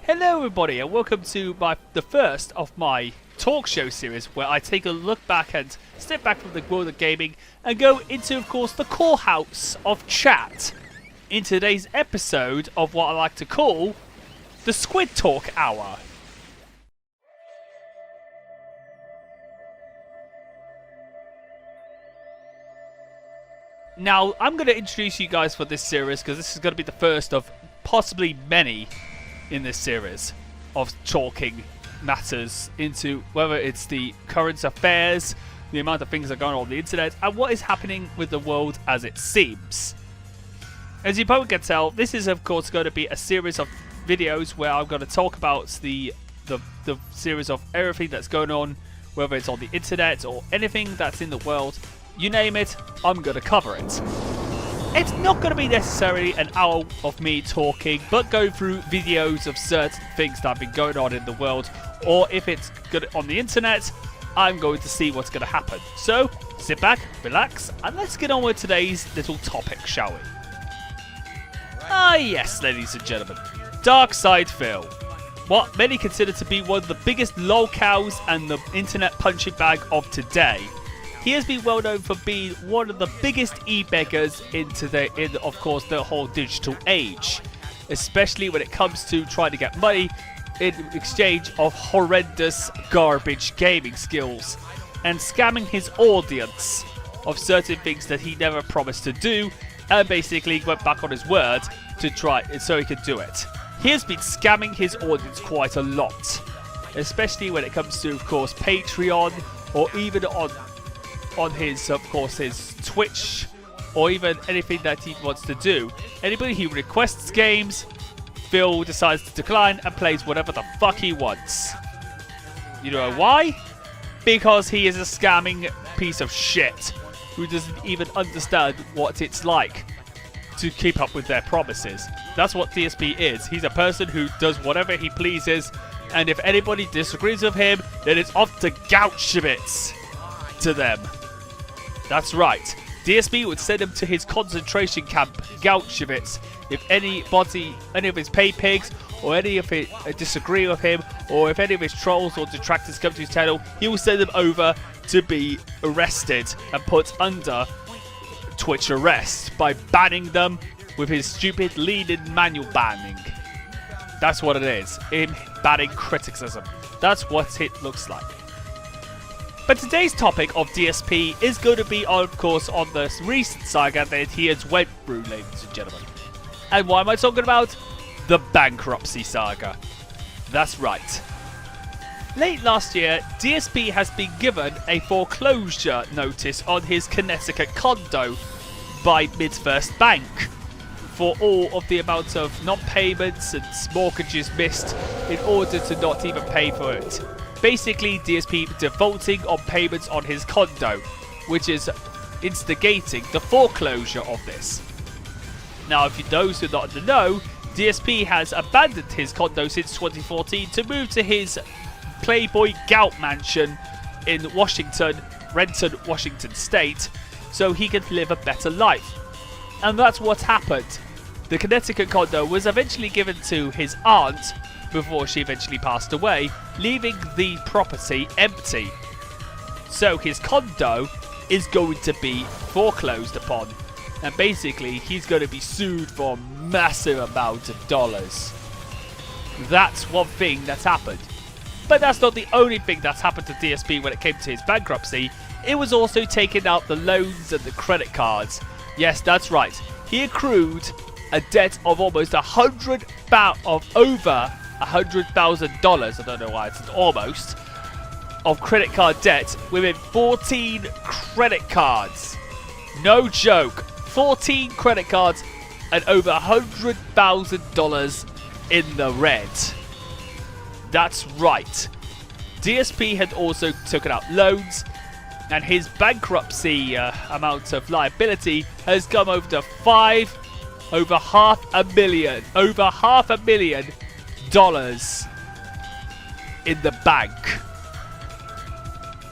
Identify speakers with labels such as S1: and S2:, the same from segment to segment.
S1: Hello everybody and welcome to the first of my talk show series where I take a look back and step back from the world of gaming and go into, of course, the core house of chat in today's episode of what I like to call the Squid Talk Hour. Now, I'm going to introduce you guys for this series because this is going to be the first of possibly many in this series of talking matters into whether it's the current affairs, the amount of things that are going on the internet, and what is happening with the world as it seems. As you probably can tell, this is of course going to be a series of videos where I'm going to talk about the series of everything that's going on, whether it's on the internet or anything that's in the world. You name it, I'm going to cover it. It's not going to be necessarily an hour of me talking, but go through videos of certain things that have been going on in the world, or if it's good on the internet, I'm going to see what's going to happen. So, sit back, relax, and let's get on with today's little topic, shall we? Ah yes, ladies and gentlemen, Dark Side Phil. What many consider to be one of the biggest lolcows and the internet punching bag of today. He has been well known for being one of the biggest e-beggars in of course, the whole digital age, especially when it comes to trying to get money in exchange of horrendous garbage gaming skills and scamming his audience of certain things that he never promised to do and basically went back on his word to try it so he could do it. He has been scamming his audience quite a lot, especially when it comes to, of course, Patreon or even on his, of course, his Twitch, or even anything that he wants to do. Anybody who requests games, Phil decides to decline and plays whatever the fuck he wants. You know why? Because he is a scamming piece of shit who doesn't even understand what it's like to keep up with their promises. That's what DSP is. He's a person who does whatever he pleases, and if anybody disagrees with him, then it's off to Gauchewitz to them. That's right. DSP would send him to his concentration camp, Gauchewitz, if any of his pay pigs, or any of it disagree with him, or if any of his trolls or detractors come to his channel, he will send them over to be arrested and put under Twitch arrest by banning them with his stupid lean-in manual banning. That's what it is. Him banning criticism. That's what it looks like. But today's topic of DSP is going to be, of course, on the recent saga that he has went through, ladies and gentlemen. And why am I talking about? The Bankruptcy saga. That's right. Late last year, DSP has been given a foreclosure notice on his Connecticut condo by MidFirst Bank for all of the amount of non-payments and mortgages missed in order to not even pay for it. Basically, DSP defaulting on payments on his condo, which is instigating the foreclosure of this. Now, if those who are not in the know, DSP has abandoned his condo since 2014 to move to his Playboy Gout mansion in Renton, Washington State, so he can live a better life. And that's what happened. The Connecticut condo was eventually given to his aunt before she eventually passed away, leaving the property empty. So his condo is going to be foreclosed upon, and basically he's going to be sued for a massive amount of dollars. That's one thing that's happened. But that's not the only thing that's happened to DSP when it came to his bankruptcy. It was also taking out the loans and the credit cards. Yes, that's right. He accrued a debt of almost over $100,000, I don't know why it's almost, of credit card debt within 14 credit cards. No joke. 14 credit cards and over $100,000 in the red. That's right. DSP had also taken out loans, and his bankruptcy amount of liability has come over to over $500,000 in the bank.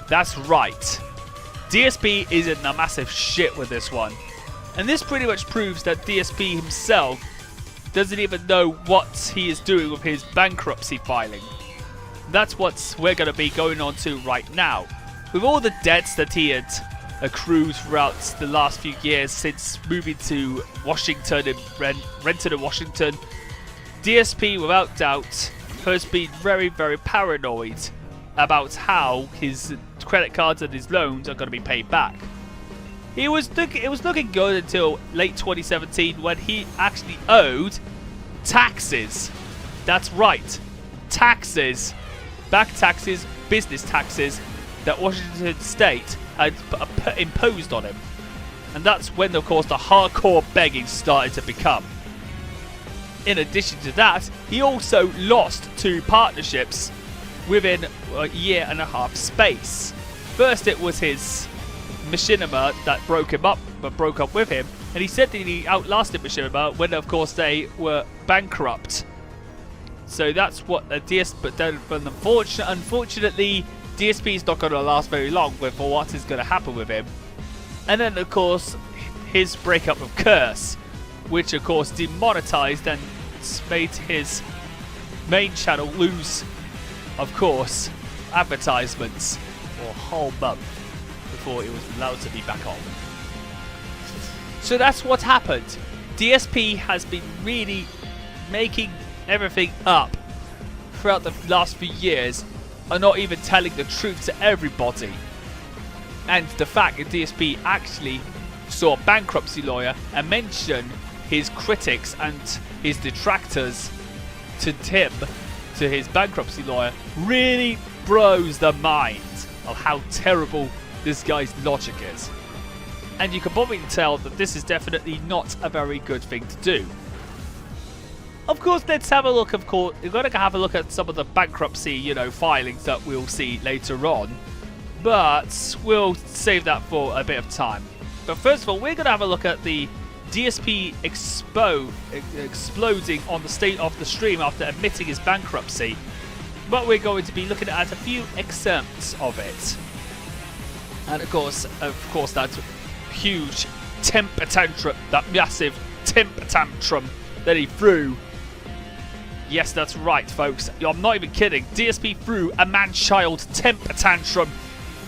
S1: That's right. DSP is in a massive shit with this one. And this pretty much proves that DSP himself doesn't even know what he is doing with his bankruptcy filing. That's what we're going to be going on to right now. With all the debts that he had accrued throughout the last few years since moving to Washington and rented in Washington, DSP, without doubt, has been very, very paranoid about how his credit cards and his loans are going to be paid back. It was looking good until late 2017 when he actually owed taxes. That's right, taxes, back taxes, business taxes that Washington State had imposed on him. And that's when, of course, the hardcore begging started to become. In addition to that, he also lost 2 partnerships within a year and a half space. First, it was his machinima that broke up with him, and he said that he outlasted machinima when, of course, they were bankrupt. So that's what the DSP. But then, unfortunately, DSP is not going to last very long with what is going to happen with him. And then, of course, his breakup with Curse, which, of course, demonetized and made his main channel lose, of course, advertisements for a whole month before it was allowed to be back on. So that's what happened. DSP has been really making everything up throughout the last few years and not even telling the truth to everybody. And the fact that DSP actually saw a bankruptcy lawyer and mentioned his critics and his detractors to him, to his bankruptcy lawyer, really blows the mind of how terrible this guy's logic is. And you can probably tell that this is definitely not a very good thing to do. Of course, let's have a look. Of course, we're going to have a look at some of the bankruptcy, filings that we'll see later on. But we'll save that for a bit of time. But first of all, we're going to have a look at the DSP exploding on the state of the stream after admitting his bankruptcy. But we're going to be looking at a few excerpts of it. And of course, that huge temper tantrum, that massive temper tantrum that he threw. Yes, that's right, folks. I'm not even kidding. DSP threw a man-child temper tantrum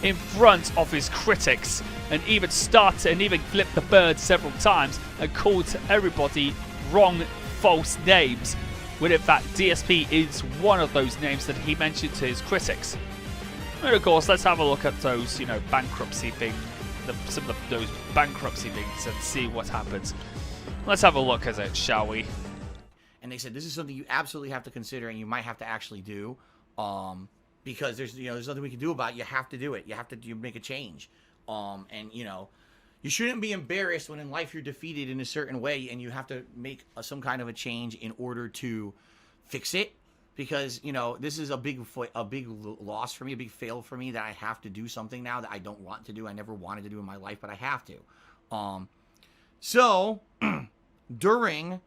S1: in front of his critics and even flipped the bird several times and called everybody wrong, false names. When in fact, DSP is one of those names that he mentioned to his critics. And of course, let's have a look at those, bankruptcy things, those bankruptcy things, and see what happens. Let's have a look at it, shall we?
S2: And they said this is something you absolutely have to consider, and you might have to actually do, because there's nothing we can do about it. You have to do it. You have to make a change, and you shouldn't be embarrassed when in life you're defeated in a certain way, and you have to make some kind of a change in order to fix it. Because this is a big loss for me, a big fail for me, that I have to do something now that I don't want to do. I never wanted to do in my life, but I have to. So during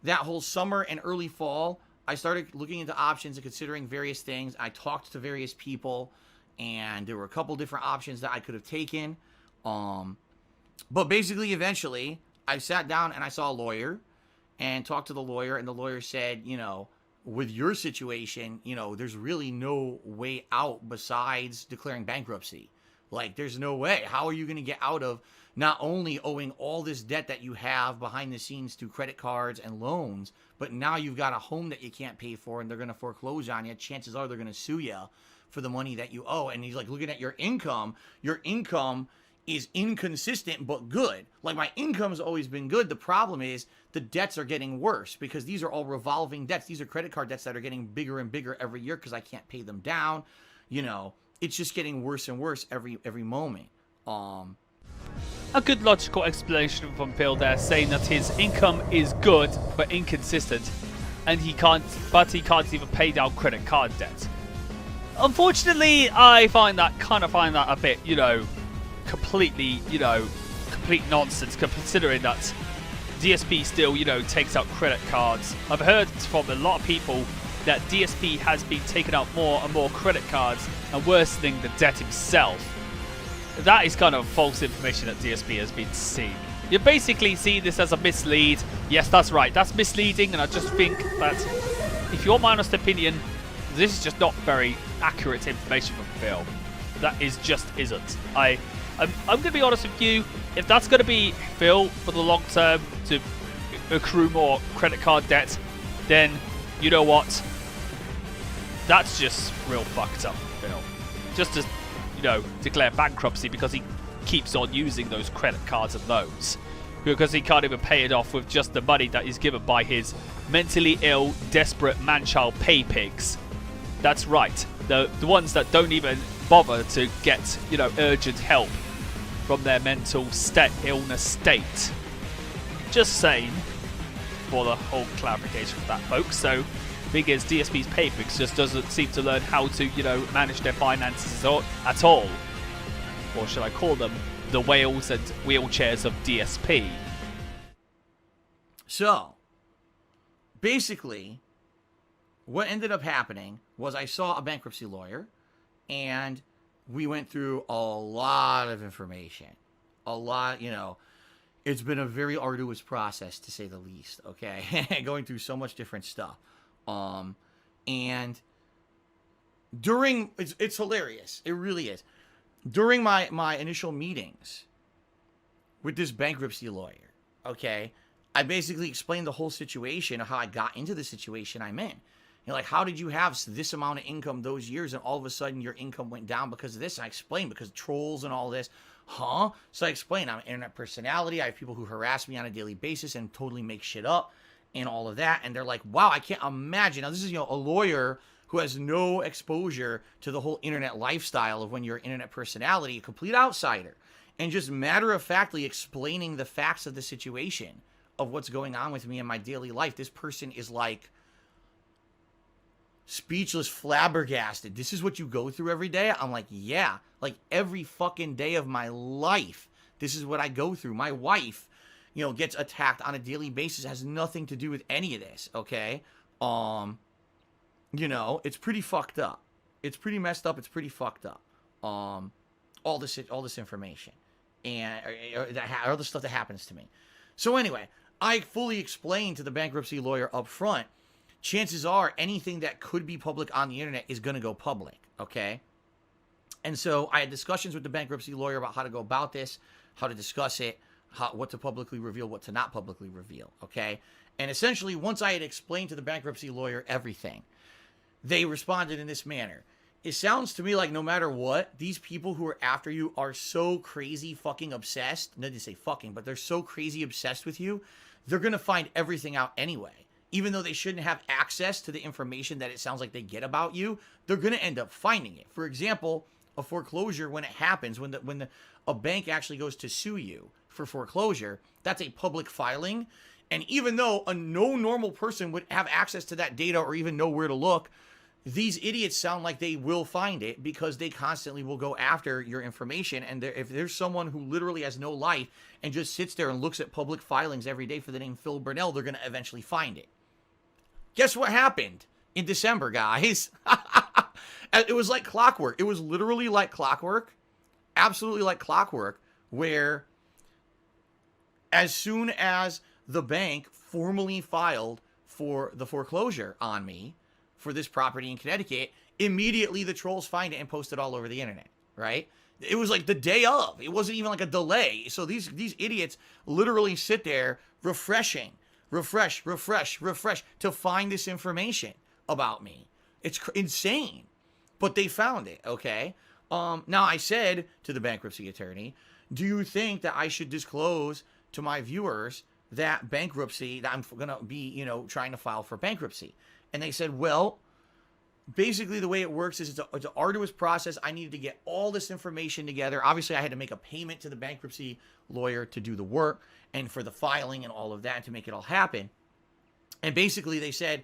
S2: that whole summer and early fall, I started looking into options and considering various things. I talked to various people, and there were a couple different options that I could have taken. But basically, eventually, I sat down and I saw a lawyer and talked to the lawyer, and the lawyer said, with your situation, there's really no way out besides declaring bankruptcy. Like, there's no way. How are you going to get out of not only owing all this debt that you have behind the scenes through credit cards and loans, but now you've got a home that you can't pay for and they're going to foreclose on you. Chances are they're going to sue you for the money that you owe. And he's like, looking at your income is inconsistent but good. Like, my income's always been good. The problem is the debts are getting worse because these are all revolving debts. These are credit card debts that are getting bigger and bigger every year because I can't pay them down. It's just getting worse and worse every moment.
S1: A good logical explanation from Phil there, saying that his income is good but inconsistent, and he can't even pay down credit card debt. Unfortunately, I find that a bit, complete nonsense, considering that DSP still, takes out credit cards. I've heard from a lot of people that DSP has been taking out more and more credit cards and worsening the debt himself. That is kind of false information that DSP has been seeing. You're basically seeing this as a mislead. Yes, that's right. That's misleading, and I just think that if you want my honest opinion, this is just not very accurate information from Phil. That just isn't. I'm going to be honest with you. If that's going to be Phil for the long term to accrue more credit card debt, then you know what? That's just real fucked up, Phil. Just to, declare bankruptcy because he keeps on using those credit cards and loans. Because he can't even pay it off with just the money that he's given by his mentally ill, desperate man-child pay pigs. That's right. The ones that don't even bother to get, urgent help from their mental illness state. Just saying, for the whole clarification of that, folks. So, big as DSP's pay pigs just doesn't seem to learn how to, manage their finances at all. Or should I call them the whales and wheelchairs of DSP?
S2: So, basically, what ended up happening was I saw a bankruptcy lawyer, and we went through a lot of information. A lot, it's been a very arduous process, to say the least, okay? Going through so much different stuff. And during, it's hilarious. It really is. During my initial meetings with this bankruptcy lawyer, okay, I basically explained the whole situation of how I got into the situation I'm in. Like, how did you have this amount of income those years and all of a sudden your income went down because of this? And I explained, because trolls and all this. Huh? So I explained, I'm an internet personality. I have people who harass me on a daily basis and totally make shit up and all of that. And they're like, wow, I can't imagine. Now, this is, a lawyer who has no exposure to the whole internet lifestyle of when you're an internet personality, a complete outsider, and just matter-of-factly explaining the facts of the situation of what's going on with me in my daily life. This person is like speechless, flabbergasted. This is what you go through every day? I'm like, yeah, like every fucking day of my life, this is what I go through. My wife, gets attacked on a daily basis, has nothing to do with any of this, okay? It's pretty fucked up. It's pretty messed up. It's pretty fucked up. All this information and all the stuff that happens to me. So anyway, I fully explained to the bankruptcy lawyer up front, chances are anything that could be public on the internet is going to go public, okay? And so I had discussions with the bankruptcy lawyer about how to go about this, how to discuss it, what to publicly reveal, what to not publicly reveal, okay? And essentially, once I had explained to the bankruptcy lawyer everything, they responded in this manner. It sounds to me like no matter what, these people who are after you are so crazy fucking obsessed. No, they say fucking, but they're so crazy obsessed with you, they're going to find everything out anyway. Even though they shouldn't have access to the information that it sounds like they get about you, they're going to end up finding it. For example, a foreclosure, when it happens, when a bank actually goes to sue you for foreclosure, that's a public filing. And even though no normal person would have access to that data or even know where to look, these idiots sound like they will find it because they constantly will go after your information. And if there's someone who literally has no life and just sits there and looks at public filings every day for the name Phil Burnell, they're going to eventually find it. Guess what happened in December, guys? It was like clockwork. It was literally like clockwork. Absolutely like clockwork, where as soon as the bank formally filed for the foreclosure on me for this property in Connecticut, immediately the trolls find it and post it all over the internet, right? It was like the day of. It wasn't even like a delay. So these idiots literally sit there refresh to find this information about me. It's insane. But they found it, okay? Now, I said to the bankruptcy attorney, do you think that I should disclose to my viewers that bankruptcy, that I'm going to be, trying to file for bankruptcy? And they said, well, basically the way it works is it's an arduous process. I needed to get all this information together. Obviously, I had to make a payment to the bankruptcy lawyer to do the work and for the filing and all of that to make it all happen. And basically they said,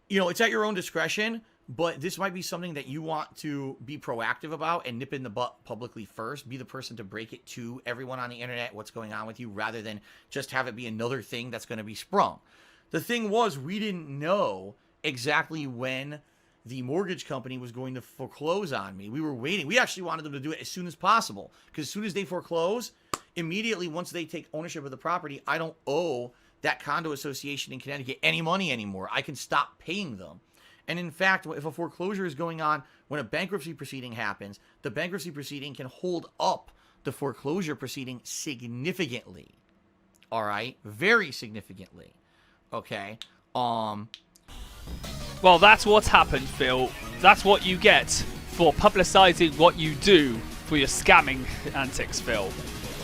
S2: it's at your own discretion, but this might be something that you want to be proactive about and nip in the butt publicly first. Be the person to break it to everyone on the internet what's going on with you rather than just have it be another thing that's going to be sprung. The thing was, we didn't know exactly when the mortgage company was going to foreclose on me. We were waiting. We actually wanted them to do it as soon as possible because as soon as they foreclose, immediately once they take ownership of the property, I don't owe that condo association in Connecticut any money anymore. I can stop paying them. And in fact, if a foreclosure is going on when a bankruptcy proceeding happens, the bankruptcy proceeding can hold up the foreclosure proceeding significantly. All right? Very significantly. Okay?
S1: Well, that's what's happened, Phil. That's what you get for publicizing what you do for your scamming antics, Phil.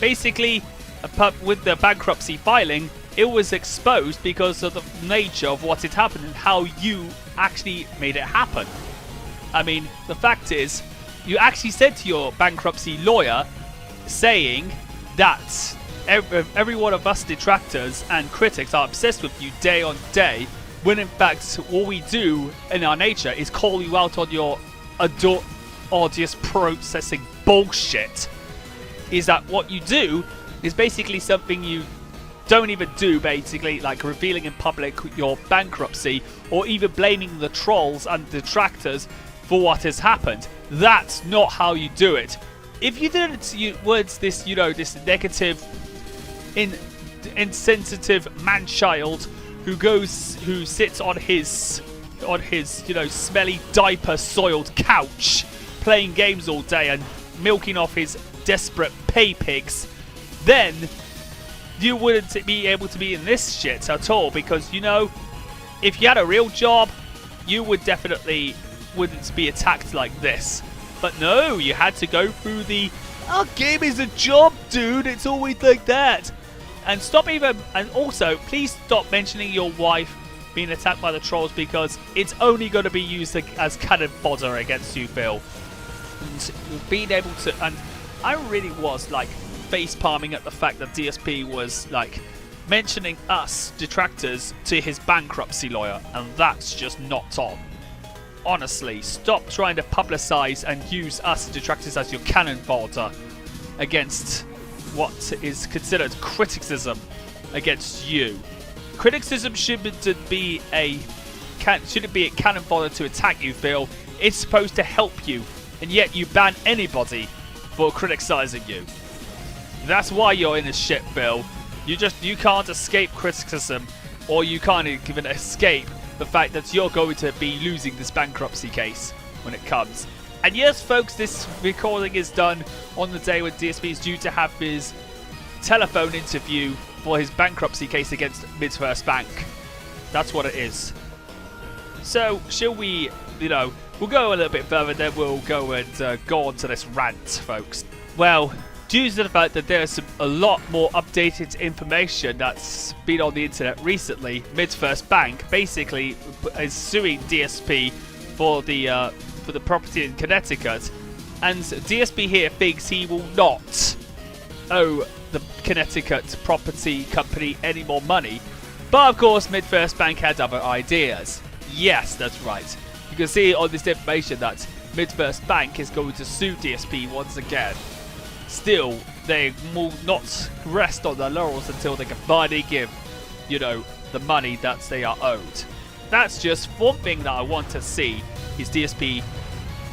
S1: Basically, with the bankruptcy filing, it was exposed because of the nature of what had happened and how you actually made it happen. I mean, the fact is, you actually said to your bankruptcy lawyer, saying that every one of us detractors and critics are obsessed with you day on day, when in fact all we do in our nature is call you out on your audience processing bullshit. Is that what you do is basically something you don't even do, basically, like revealing in public your bankruptcy or even blaming the trolls and detractors for what has happened. That's not how you do it. If you did it towards this, this negative, insensitive man-child who sits on his smelly diaper-soiled couch, playing games all day and milking off his desperate pay pigs, then you wouldn't be able to be in this shit at all, because if you had a real job, you definitely wouldn't be attacked like this. But no, you had to go through the "our game is a job, dude, it's always like that." And also, please stop mentioning your wife being attacked by the trolls, because it's only going to be used as cannon fodder against you, Phil. And being able to, and I really was face palming at the fact that DSP was mentioning us detractors to his bankruptcy lawyer, and that's just not on. Honestly, stop trying to publicize and use us detractors as your cannon fodder against what is considered criticism against you. Criticism shouldn't be a cannon fodder to attack you, Phil. It's supposed to help you, and yet you ban anybody for criticizing you. That's why you're in this shit, Phil. You can't escape criticism, or you can't even escape the fact that you're going to be losing this bankruptcy case when it comes. And yes, folks, this recording is done on the day when DSP is due to have his telephone interview for his bankruptcy case against MidFirst Bank. That's what it is. So, shall we, we'll go a little bit further, then we'll go and go on to this rant, folks. Well, due to the fact that there's a lot more updated information that's been on the internet recently, MidFirst Bank basically is suing DSP for the property in Connecticut, and DSP here thinks he will not owe the Connecticut property company any more money. But of course, MidFirst Bank had other ideas. Yes, that's right. You can see on this information that MidFirst Bank is going to sue DSP once again. Still, they will not rest on their laurels until they can finally give, the money that they are owed. That's just one thing that I want to see, is DSP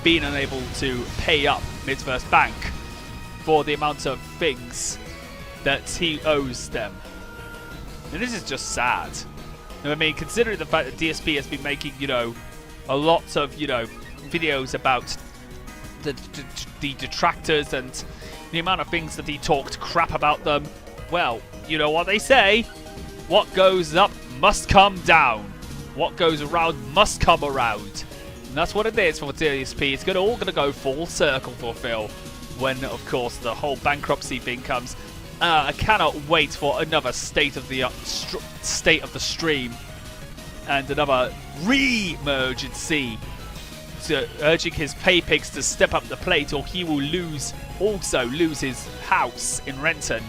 S1: being unable to pay up MidFirst Bank for the amount of things that he owes them. And this is just sad. I mean, considering the fact that DSP has been making, a lot of, videos about the detractors and the amount of things that he talked crap about them. Well, you know what they say. What goes up must come down. What goes around must come around. And that's what it is for DSP. It's all going to go full circle for Phil when, of course, the whole bankruptcy thing comes. I cannot wait for another state of the stream and another re-emergency, urging his pay pigs to step up the plate, or he will also lose his house in Renton.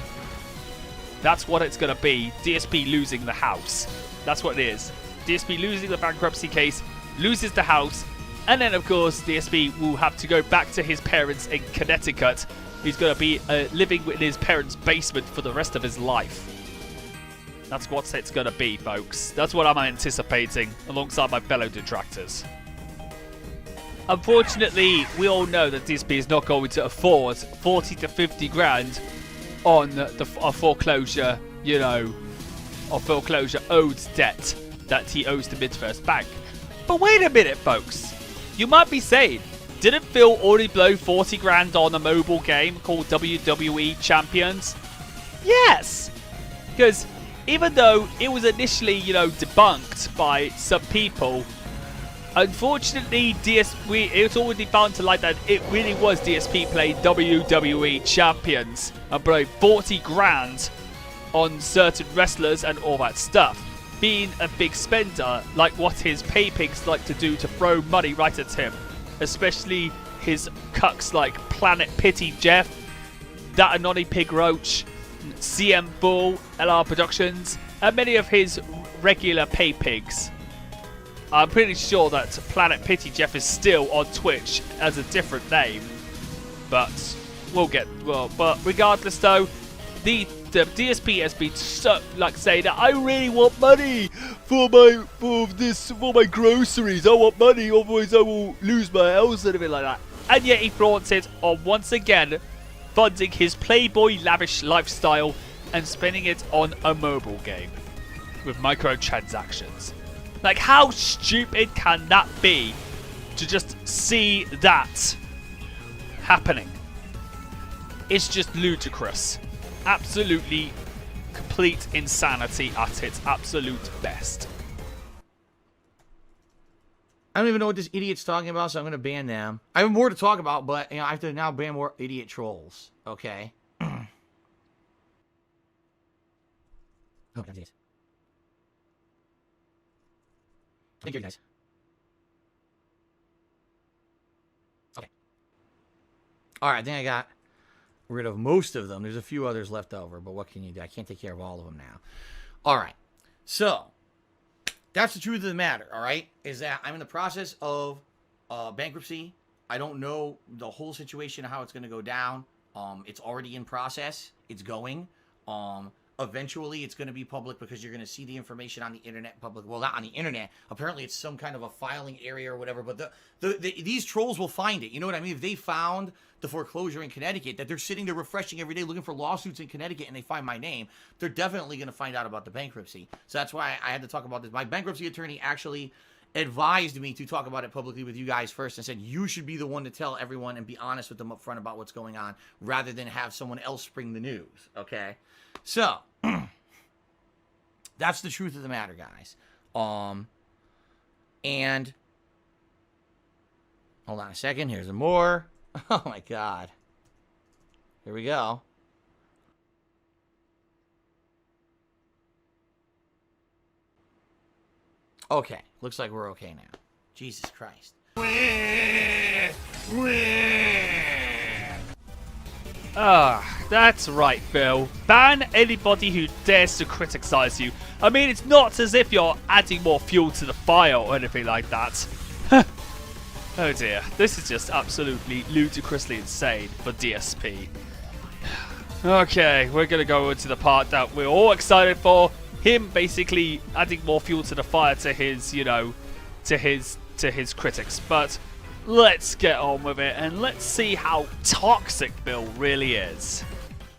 S1: That's what it's going to be. DSP losing the house. That's what it is. DSP losing the bankruptcy case, loses the house, and then of course DSP will have to go back to his parents in Connecticut. He's going to be living in his parents' basement for the rest of his life. That's what it's going to be, folks. That's what I'm anticipating alongside my fellow detractors. Unfortunately, we all know that DSP is not going to afford 40 to 50 grand on a foreclosure, you know, or foreclosure owed debt that he owes to MidFirst Bank. But wait a minute, folks. You might be saying, didn't Phil already blow 40 grand on a mobile game called WWE Champions? Yes! Because even though it was initially, you know, debunked by some people, unfortunately, it's already found to light that it really was DSP playing WWE Champions and blowing 40 grand on certain wrestlers and all that stuff. Being a big spender, like what his pay pigs like to do to throw money right at him. Especially his cucks like Planet Pity Jeff, That Anony Pig Roach, CM Bull, LR Productions, and many of his regular pay pigs. I'm pretty sure that Planet Pity Jeff is still on Twitch as a different name. But but regardless though, the DSP has been so like saying that I really want money for my groceries. I want money, otherwise I will lose my house and everything like that. And yet he flaunts it on once again funding his Playboy lavish lifestyle and spending it on a mobile game with microtransactions. Like, how stupid can that be to just see that happening? It's just ludicrous. Absolutely complete insanity at its absolute best.
S2: I don't even know what this idiot's talking about, so I'm going to ban them. I have more to talk about, but you know, I have to now ban more idiot trolls. Okay. Oh, God, yes. Thank you, guys. Okay. All right, I think I got rid of most of them. There's a few others left over, but what can you do? I can't take care of all of them now. All right. So, that's the truth of the matter, all right? Is that I'm in the process of bankruptcy. I don't know the whole situation, how it's going to go down. It's already in process. It's going. Eventually, it's going to be public because you're going to see the information on the internet public. Well, not on the internet. Apparently, it's some kind of a filing area or whatever. But these trolls will find it. You know what I mean? If they found the foreclosure in Connecticut, that they're sitting there refreshing every day looking for lawsuits in Connecticut, and they find my name, they're definitely going to find out about the bankruptcy. So that's why I had to talk about this. My bankruptcy attorney actually advised me to talk about it publicly with you guys first and said you should be the one to tell everyone and be honest with them up front about what's going on rather than have someone else spring the news. Okay? So, that's the truth of the matter, guys. And hold on a second. Here's some more. Oh, my God. Here we go. Okay. Looks like we're okay now. Jesus Christ.
S1: That's right, Phil. Ban anybody who dares to criticize you. I mean, it's not as if you're adding more fuel to the fire or anything like that. Oh dear, this is just absolutely ludicrously insane for DSP. Okay, we're gonna go into the part that we're all excited for. Him basically adding more fuel to the fire to his, you know, to his critics. But let's get on with it and let's see how toxic Bill really is.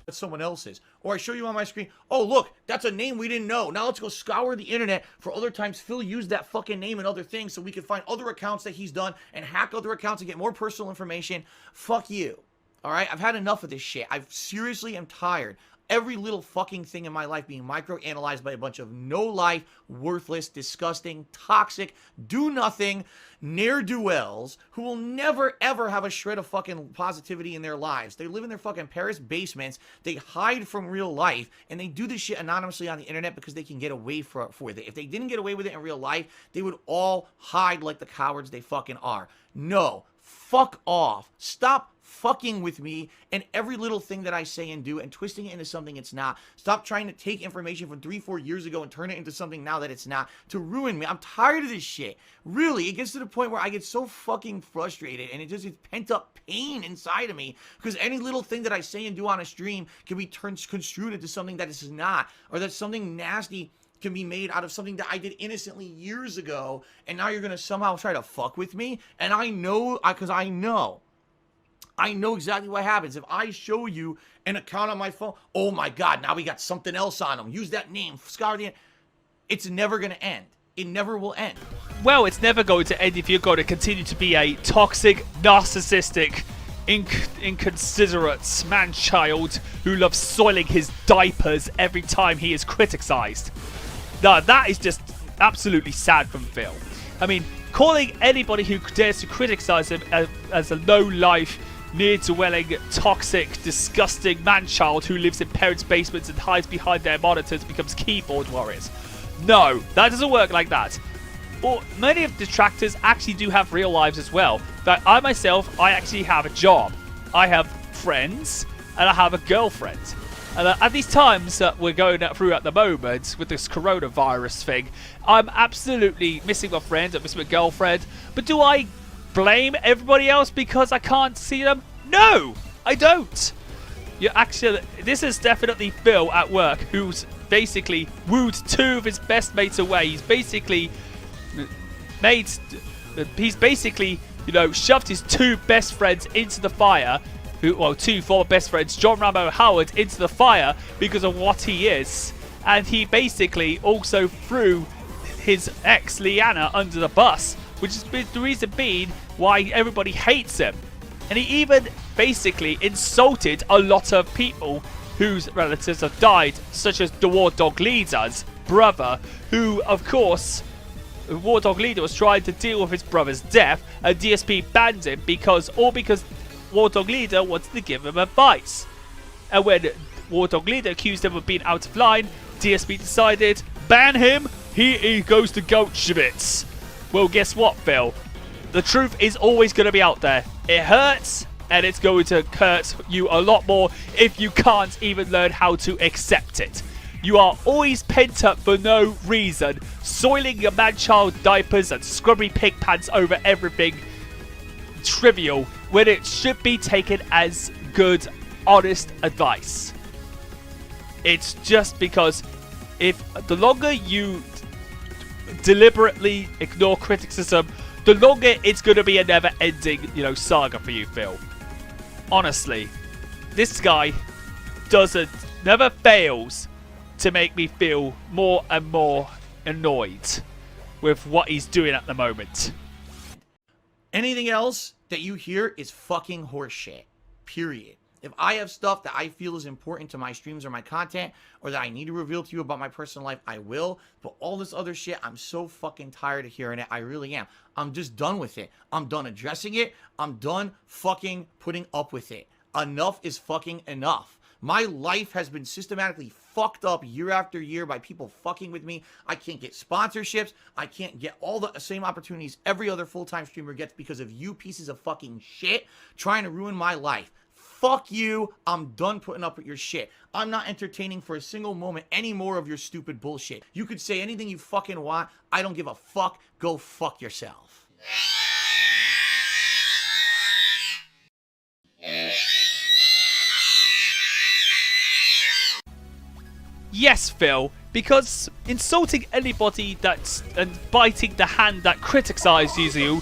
S2: That's someone else's. Or I show you on my screen, oh, look, that's a name we didn't know. Now let's go scour the internet for other times Phil used that fucking name and other things so we can find other accounts that he's done and hack other accounts and get more personal information. Fuck you. All right? I've had enough of this shit. I seriously am tired. Every little fucking thing in my life being micro-analyzed by a bunch of no-life, worthless, disgusting, toxic, do-nothing, ne'er-do-wells who will never, ever have a shred of fucking positivity in their lives. They live in their fucking Paris basements, they hide from real life, and they do this shit anonymously on the internet because they can get away with it. If they didn't get away with it in real life, they would all hide like the cowards they fucking are. No. Fuck off. Stop fucking with me and every little thing that I say and do and twisting it into something it's not. Stop trying to take information from 3-4 years ago and turn it into something now that it's not to ruin me. I'm tired of this shit. Really, it gets to the point where I get so fucking frustrated and it just is pent up pain inside of me because any little thing that I say and do on a stream can be construed into something that it's not, or that something nasty can be made out of something that I did innocently years ago, and now you're going to somehow try to fuck with me. And I know, because I know I know exactly what happens. If I show you an account on my phone, oh my God, now we got something else on them. Use that name, scour the. It's never going to end. It never will end.
S1: Well, it's never going to end if you're going to continue to be a toxic, narcissistic, inconsiderate man-child who loves soiling his diapers every time he is criticized. Now, that is just absolutely sad from Phil. I mean, calling anybody who dares to criticize him as a low-life, near-dwelling, toxic, disgusting man-child who lives in parents' basements and hides behind their monitors becomes keyboard warriors. No, that doesn't work like that. Or many of the detractors actually do have real lives as well. But I myself, I actually have a job. I have friends, and I have a girlfriend. And at these times that we're going through at the moment with this coronavirus thing, I'm absolutely missing my friends, I'm missing my girlfriend. But do I blame everybody else because I can't see them? No, I don't. This is definitely Phil at work, who's basically wooed two of his best mates away. He's basically shoved his two best friends into the fire. Two former best friends, John Rambo Howard, into the fire because of what he is. And he basically also threw his ex, Leanna, under the bus, which is the reason being why everybody hates him. And he even basically insulted a lot of people whose relatives have died, such as the War Dog Leader's brother, who, of course, the War Dog Leader was trying to deal with his brother's death, and DSP banned him because War Dog Leader wanted to give him advice. And when War Dog Leader accused him of being out of line, DSP decided, ban him, he goes to Goldschwitz. Well, guess what, Phil? The truth is always going to be out there. It hurts, and it's going to hurt you a lot more if you can't even learn how to accept it. You are always pent up for no reason, soiling your man-child diapers and scrubby pig pants over everything trivial when it should be taken as good, honest advice. It's just because if the longer you deliberately ignore criticism, the longer it's going to be a never-ending, saga for you, Phil. Honestly, this guy never fails to make me feel more and more annoyed with what he's doing at the moment.
S2: Anything else that you hear is fucking horseshit. Period. If I have stuff that I feel is important to my streams or my content, or that I need to reveal to you about my personal life, I will. But all this other shit, I'm so fucking tired of hearing it. I really am. I'm just done with it. I'm done addressing it. I'm done fucking putting up with it. Enough is fucking enough. My life has been systematically fucked up year after year by people fucking with me. I can't get sponsorships. I can't get all the same opportunities every other full-time streamer gets because of you pieces of fucking shit trying to ruin my life. Fuck you. I'm done putting up with your shit. I'm not entertaining for a single moment any more of your stupid bullshit. You could say anything you fucking want. I don't give a fuck. Go fuck yourself.
S1: Yes, Phil, because insulting anybody and biting the hand that criticizes you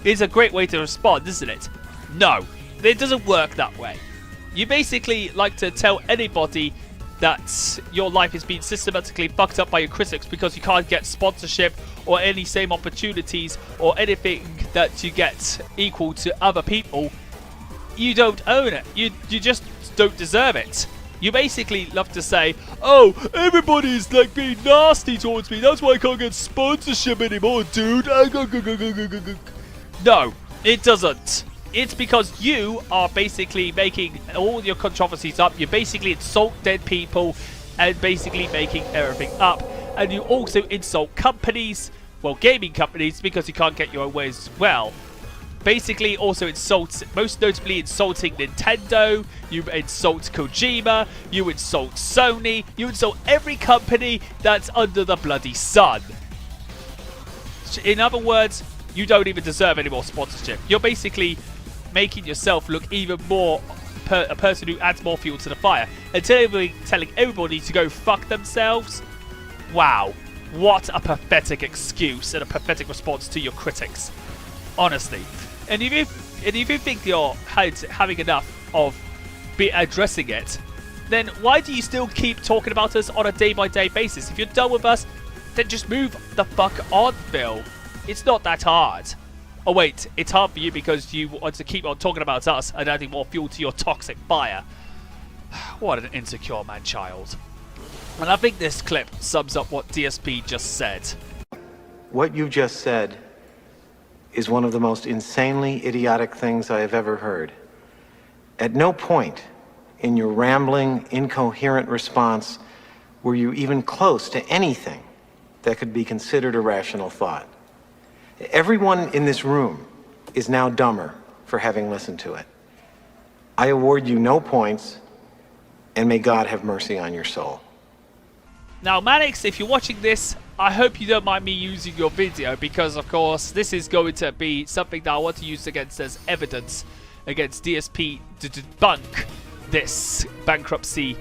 S1: is a great way to respond, isn't it? No, it doesn't work that way. You basically like to tell anybody that your life is being systematically fucked up by your critics because you can't get sponsorship or any same opportunities or anything that you get equal to other people. You don't own it. You just don't deserve it. You basically love to say, oh, everybody's like being nasty towards me. That's why I can't get sponsorship anymore, dude. No, it doesn't. It's because you are basically making all your controversies up. You basically insult dead people and basically making everything up. And you also insult companies, well, gaming companies, because you can't get your own way as well. Basically also insults, most notably insulting Nintendo, you insult Kojima, you insult Sony, you insult every company that's under the bloody sun. In other words, you don't even deserve any more sponsorship. You're basically making yourself look even more a person who adds more fuel to the fire. And telling everybody to go fuck themselves. Wow, what a pathetic excuse and a pathetic response to your critics. Honestly. And if you And if you think you're having enough of addressing it, then why do you still keep talking about us on a day-by-day basis? If you're done with us, then just move the fuck on, Phil. It's not that hard. Oh wait, it's hard for you because you want to keep on talking about us and adding more fuel to your toxic fire. What an insecure man-child. And I think this clip sums up what DSP just said.
S3: What you just said is one of the most insanely idiotic things I have ever heard. At no point in your rambling, incoherent response were you even close to anything that could be considered a rational thought. Everyone in this room is now dumber for having listened to it. I award you no points, and may God have mercy on your soul.
S1: Now, MMXX, if you're watching this, I hope you don't mind me using your video because, of course, this is going to be something that I want to use against as evidence against DSP to debunk this bankruptcy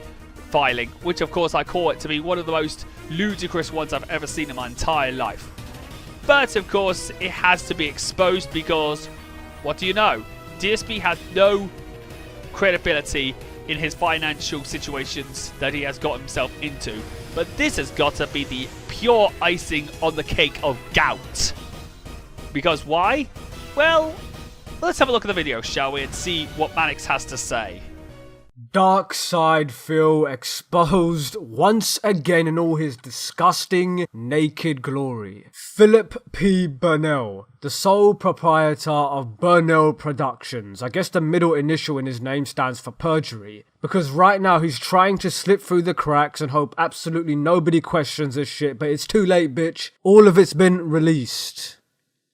S1: filing, which, of course, I call it to be one of the most ludicrous ones I've ever seen in my entire life. But, of course, it has to be exposed because, what do you know? DSP has no credibility in his financial situations that he has got himself into. But this has got to be the pure icing on the cake of gout. Because why? Well, let's have a look at the video, shall we, and see what MMXX has to say.
S4: Dark side Phil exposed once again in all his disgusting, naked glory. Philip P. Burnell, the sole proprietor of Burnell Productions. I guess the middle initial in his name stands for perjury. Because right now he's trying to slip through the cracks and hope absolutely nobody questions this shit, but it's too late, bitch. All of it's been released.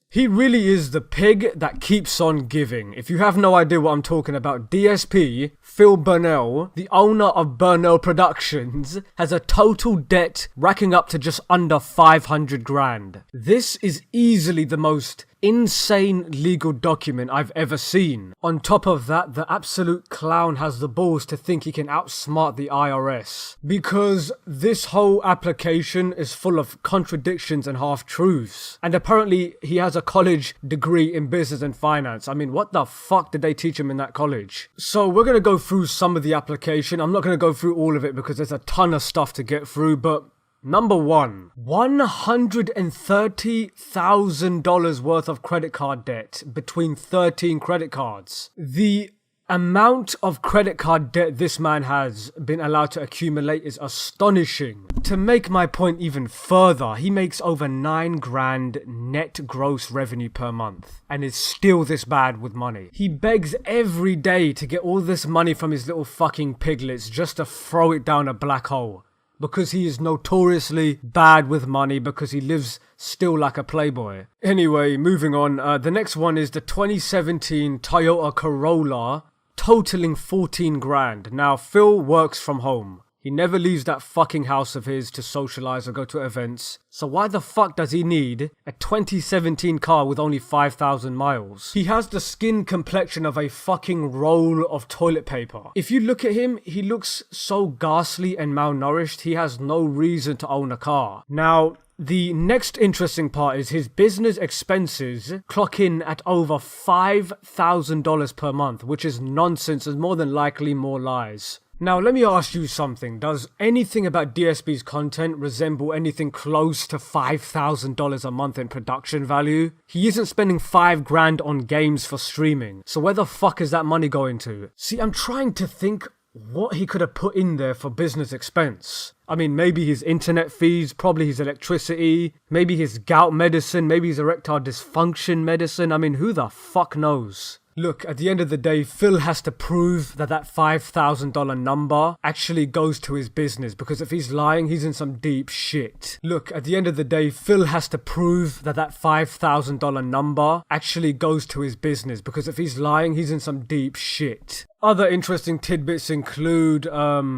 S4: He really is the pig that keeps on giving. If you have no idea what I'm talking about, DSP, Phil Burnell, the owner of Burnell Productions, has a total debt racking up to just under 500 grand. This is easily the most insane legal document I've ever seen. On top of that, the absolute clown has the balls to think he can outsmart the IRS. Because this whole application is full of contradictions and half-truths. And apparently he has a college degree in business and finance. I mean, what the fuck did they teach him in that college? So we're going to go through some of the application. I'm not going to go through all of it because there's a ton of stuff to get through, but number one, $130,000 worth of credit card debt between 13 credit cards. The amount of credit card debt this man has been allowed to accumulate is astonishing. To make my point even further, he makes over 9 grand net gross revenue per month and is still this bad with money. He begs every day to get all this money from his little fucking piglets just to throw it down a black hole. Because he is notoriously bad with money because he lives still like a playboy. Anyway, moving on. The next one is the 2017 Toyota Corolla, totaling 14 grand. Now, Phil works from home. He never leaves that fucking house of his to socialize or go to events. So why the fuck does he need a 2017 car with only 5,000 miles? He has the skin complexion of a fucking roll of toilet paper. If you look at him, he looks so ghastly and malnourished, he has no reason to own a car. Now, the next interesting part is his business expenses clock in at over $5,000 per month, which is nonsense and more than likely more lies. Now, let me ask you something. Does anything about DSP's content resemble anything close to $5,000 a month in production value? He isn't spending 5 grand on games for streaming. So where the fuck is that money going to? See, I'm trying to think what he could have put in there for business expense. I mean, maybe his internet fees, probably his electricity, maybe his gout medicine, maybe his erectile dysfunction medicine. I mean, who the fuck knows? Look, at the end of the day, Phil has to prove that that $5,000 number actually goes to his business, because if he's lying, he's in some deep shit. Look, at the end of the day, Phil has to prove that that $5,000 number actually goes to his business, because if he's lying, he's in some deep shit. Other interesting tidbits include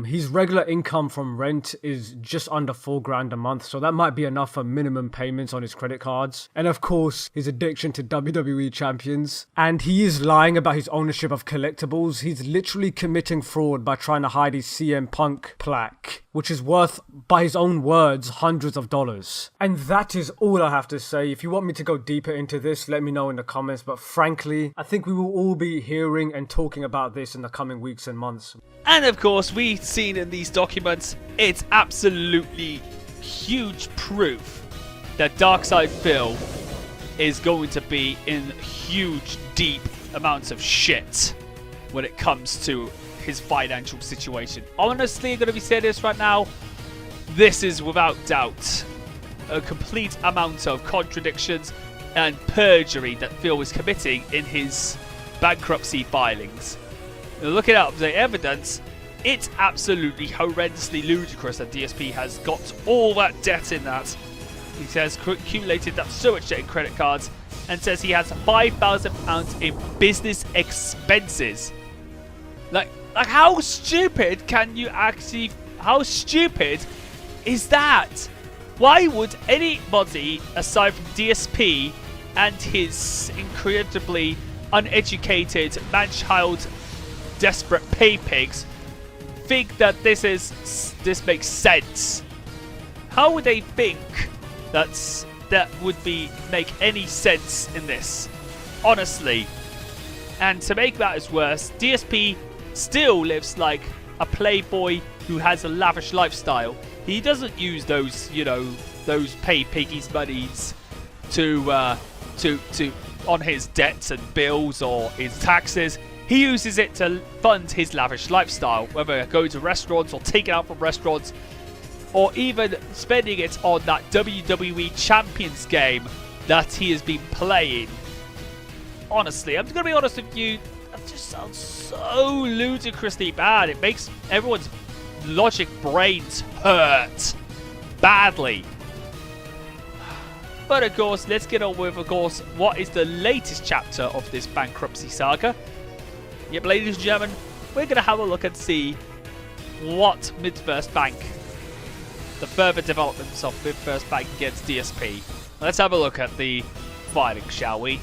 S4: his regular income from rent is just under $4,000 a month, so that might be enough for minimum payments on his credit cards. And of course, his addiction to WWE champions. And he is lying about his ownership of collectibles. He's literally committing fraud by trying to hide his CM Punk plaque, which is worth, by his own words, hundreds of dollars. And that is all I have to say. If you want me to go deeper into this, let me know in the comments. But frankly, I think we will all be hearing and talking about this in the coming weeks and months.
S1: And of course, we've seen in these documents, it's absolutely huge proof that Darkside Phil is going to be in huge, deep amounts of shit when it comes to his financial situation. Honestly, I'm going to be saying this right now. This is without doubt a complete amount of contradictions and perjury that Phil is committing in his bankruptcy filings. Looking at the evidence, it's absolutely horrendously ludicrous that DSP has got all that debt in that. He says accumulated that so much debt in credit cards, and says he has £5,000 in business expenses. Like how stupid can you actually? How stupid is that? Why would anybody aside from DSP and his incredibly uneducated man-child desperate pay pigs think that this makes sense? How would they think that would make any sense in this? Honestly. And to make matters worse, DSP still lives like a playboy who has a lavish lifestyle. He doesn't use those, those pay piggies monies to on his debts and bills or his taxes. He uses it to fund his lavish lifestyle, whether going to restaurants or taking out from restaurants, or even spending it on that WWE Champions game that he has been playing. Honestly, I'm going to be honest with you, that just sounds so ludicrously bad. It makes everyone's logic brains hurt badly. But of course, let's get on with, what is the latest chapter of this bankruptcy saga. Yep, ladies and gentlemen, we're going to have a look and see what MidFirst Bank, the further developments of MidFirst Bank against DSP. Let's have a look at the filing, shall we?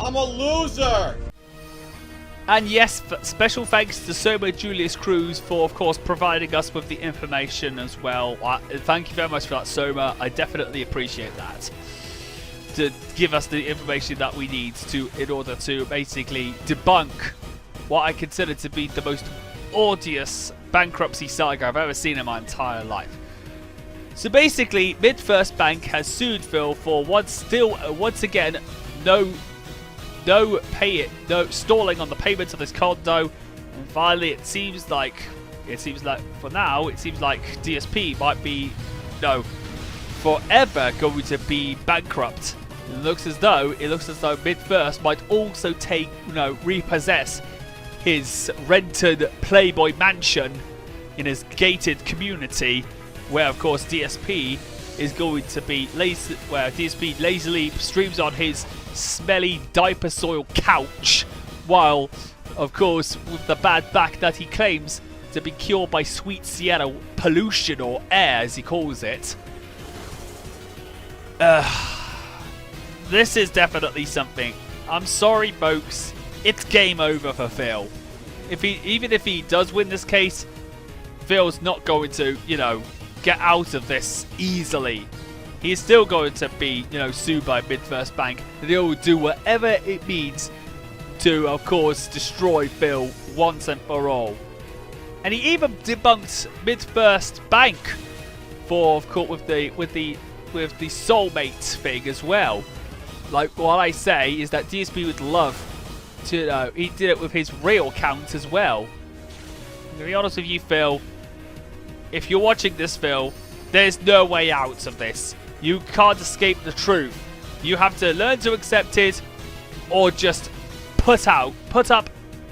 S2: I'm a loser!
S1: And yes, special thanks to Soma Julius Cruz for, of course, providing us with the information as well. Thank you very much for that, Soma. I definitely appreciate that. To give us the information that we need in order to basically debunk what I consider to be the most odious bankruptcy saga I've ever seen in my entire life. So basically, MidFirst Bank has sued Phil for once again no stalling on the payments of his condo, and finally it seems like for now DSP might be forever going to be bankrupt. It looks as though MidFirst might also repossess his rented Playboy mansion in his gated community, where of course DSP is going to be DSP lazily streams on his smelly diaper soil couch, while of course with the bad back that he claims to be cured by sweet Seattle pollution, or air as he calls it. This is definitely something. I'm sorry folks, it's game over for Phil. Even if he does win this case, Phil's not going to, get out of this easily. He's still going to be, sued by MidFirst Bank, and he'll do whatever it needs to, of course, destroy Phil once and for all. And he even debunked MidFirst Bank for, of course, with the soulmate thing as well. Like what I say is that DSP would love to, he did it with his real account as well. To be honest with you, Phil, if you're watching this, Phil, there's no way out of this. You can't escape the truth. You have to learn to accept it, or just put up,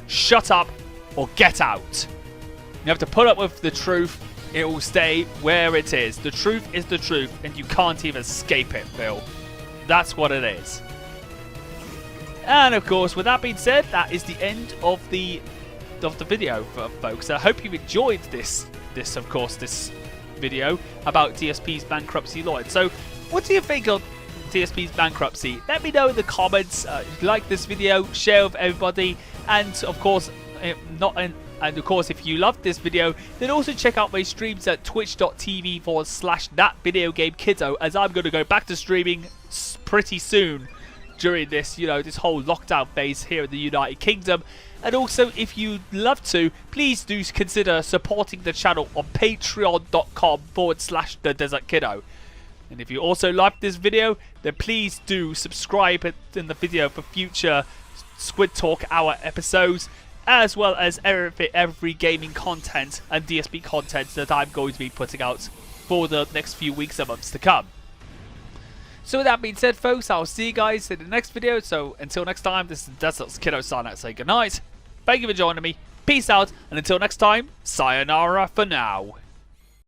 S1: shut up, or get out. You have to put up with the truth. It will stay where it is. The truth is the truth, and you can't even escape it, Phil. That's what it is. And of course, with that being said, that is the end of the video, folks. I hope you enjoyed this video about DSP's bankruptcy lawyer. So, what do you think of DSP's bankruptcy? Let me know in the comments. If you like this video, share with everybody, and of course, if you loved this video, then also check out my streams at twitch.tv/thatvideogamekiddo, as I'm going to go back to streaming pretty soon during this, this whole lockdown phase here in the United Kingdom. And also, if you'd love to, please do consider supporting the channel on patreon.com/thedesertkiddo. And if you also liked this video, then please do subscribe in the video for future Squid Talk Hour episodes, as well as every gaming content and DSP content that I'm going to be putting out for the next few weeks and months to come. So with that being said, folks, I'll see you guys in the next video. So until next time, this is Desert's Kiddo signing out, saying goodnight. Thank you for joining me. Peace out, and until next time, sayonara for now.